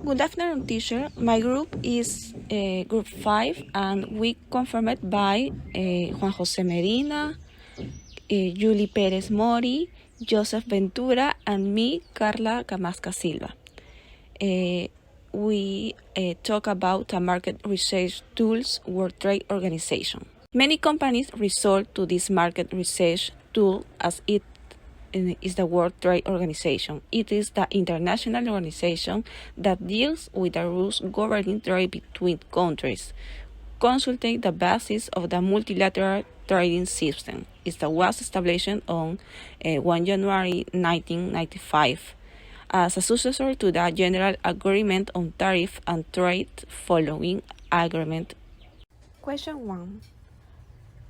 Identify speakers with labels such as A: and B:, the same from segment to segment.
A: Good afternoon, teacher. My group is Group 5, and we confirmed by Juan Jose Medina, Julie Perez Mori, Joseph Ventura, and me, Carla Camasca Silva. We talk about a market research tools World Trade Organization. Many companies resort to this market research tool as it is the World Trade Organization. It is the international organization that deals with the rules governing trade between countries, consulting the basis of the multilateral trading system. It was established on 1 January 1995 as a successor to the General Agreement on Tariff and Trade following agreement. Question 1.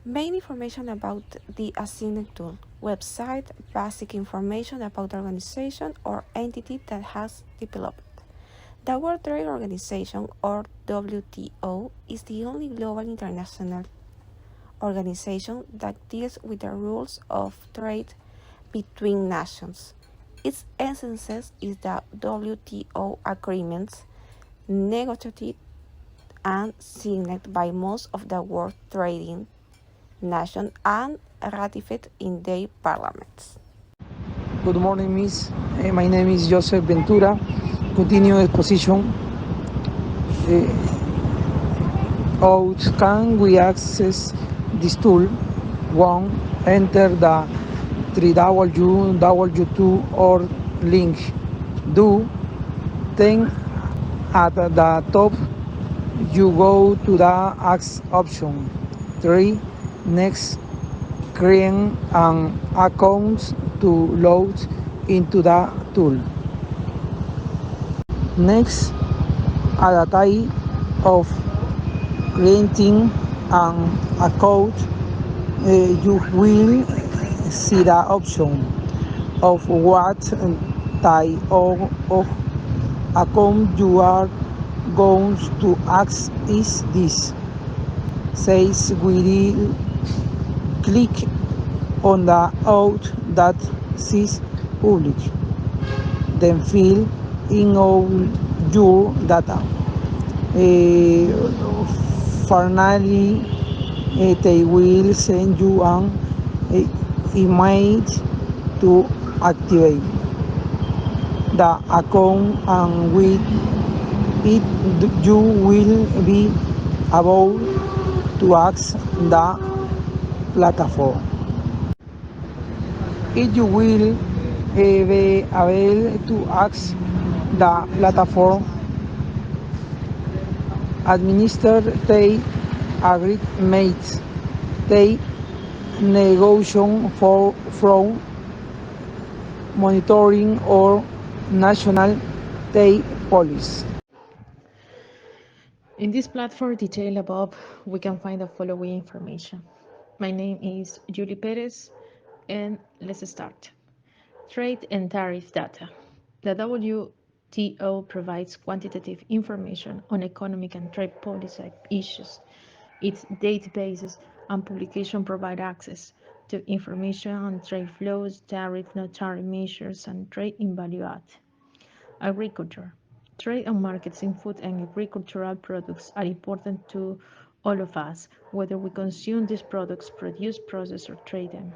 A: Main information about the assigned tool. Website, basic information about the organization or entity that has developed. The World Trade Organization, or WTO, is the only global international organization that deals with the rules of trade between nations. Its essence is the WTO agreements negotiated and signed by most of the world trading nations and ratified in their parliaments.
B: Good morning, Miss. My name is Joseph Ventura. Continue exposition. How can we access this tool? 1. Enter the www.2 link. 2. Then at the top, you go to the Ask option. 3. Next, create an account to load into the tool. Next, at the time of creating an account, you will see the option of what type of account you are going to ask is this. Says we will click on the out that says public. Then fill in all your data. Finally, they will send you an email to activate the account, and with it you will be able to access the platform. If you will be able to access the platform, administer the agreements, the negotiation from monitoring or national trade policy.
C: In this platform detailed above, we can find the following information. My name is Julie Perez, and let's start. Trade and tariff data. The WTO provides quantitative information on economic and trade policy issues. Its databases and publications provide access to information on trade flows, tariff, no-tariff measures, and trade in value add. Agriculture. Trade and markets in food and agricultural products are important to all of us, whether we consume these products, produce, process, or trade them.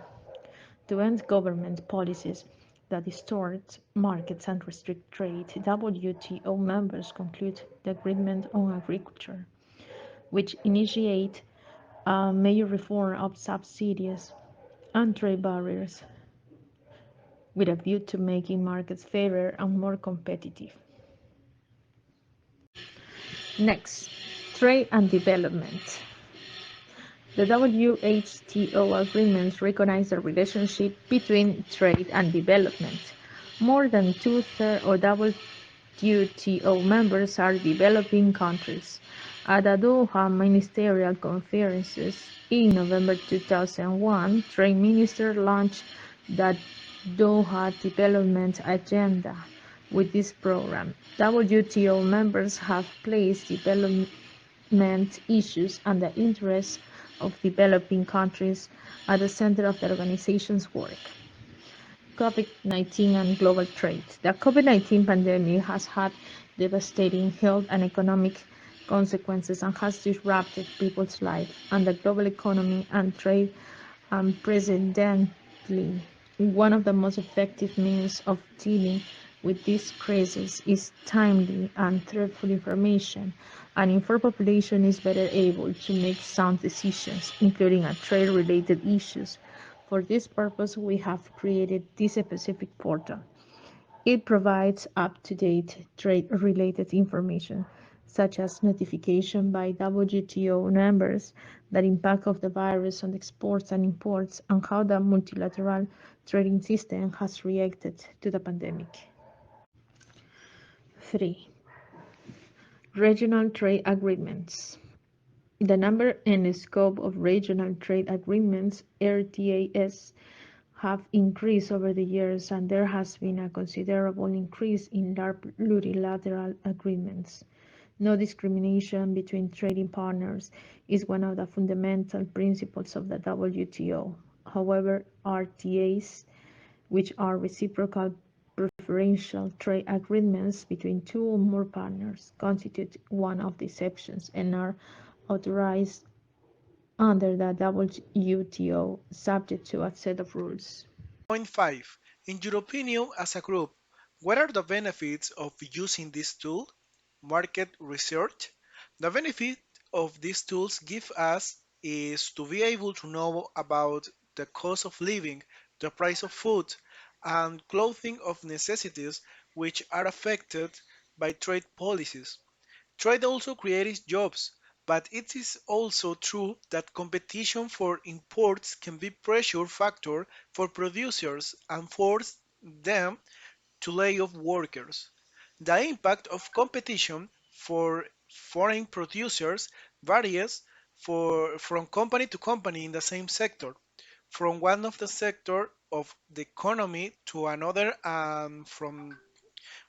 C: To end government policies that distort markets and restrict trade, WTO members conclude the Agreement on Agriculture, which initiate a major reform of subsidies and trade barriers with a view to making markets fairer and more competitive. Next, trade and development. The WHTO agreements recognize the relationship between trade and development. More than two-thirds of WTO members are developing countries. At the Doha Ministerial Conferences in November 2001, Trade Ministers launched the Doha Development Agenda. With this program, WTO members have placed development issues and the interests of developing countries at the center of the organization's work. COVID-19 and global trade. The COVID-19 pandemic has had devastating health and economic consequences and has disrupted people's lives and the global economy and trade unprecedentedly. One of the most effective means of dealing with this crisis is timely and truthful information. An informed population is better able to make sound decisions, including on trade-related issues. For this purpose, we have created this specific portal. It provides up-to-date trade-related information, such as notification by WTO members that impact of the virus on exports and imports and how the multilateral trading system has reacted to the pandemic. 3. Regional trade agreements. The number and scope of regional trade agreements (RTAs) have increased over the years, and there has been a considerable increase in plurilateral agreements. No discrimination between trading partners is one of the fundamental principles of the WTO. However, RTAs, which are reciprocal preferential trade agreements between two or more partners, constitute one of the exceptions and are authorized under the WTO, subject to a set of rules.
D: Point 5. In your opinion, as a group, what are the benefits of using this tool? Market research. The benefit of these tools give us is to be able to know about the cost of living, the price of food, and clothing of necessities which are affected by trade policies. Trade also creates jobs, but it is also true that competition for imports can be pressure factor for producers and force them to lay off workers. The impact of competition for foreign producers varies from company to company in the same sector, from one of the sector of the economy to another and from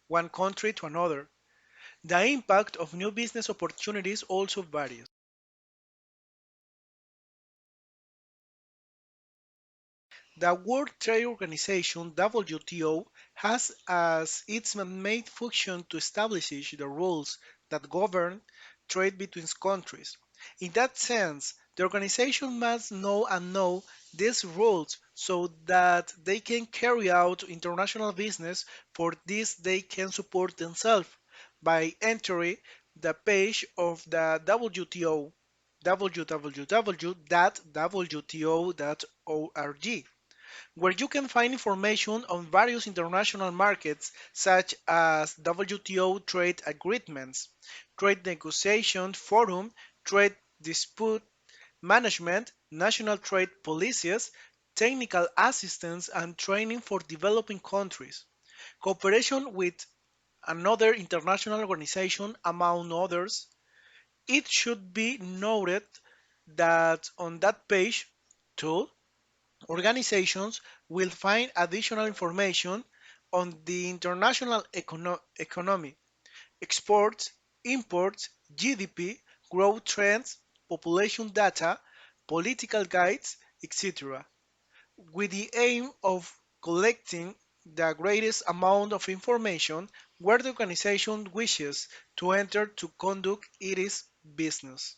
D: one country to another. The impact of new business opportunities also varies. The World Trade Organization (WTO) has as its main function to establish the rules that govern trade between countries. In that sense, the organization must know these rules so that they can carry out international business. For this, they can support themselves by entering the page of the WTO www.wto.org, where you can find information on various international markets such as WTO trade agreements, trade negotiation forum, trade dispute management, national trade policies, technical assistance and training for developing countries, cooperation with another international organization, among others. It should be noted that on that page, too, organizations will find additional information on the international economy, exports, imports, GDP, growth trends, population data, political guides, etc., with the aim of collecting the greatest amount of information where the organization wishes to enter to conduct its business.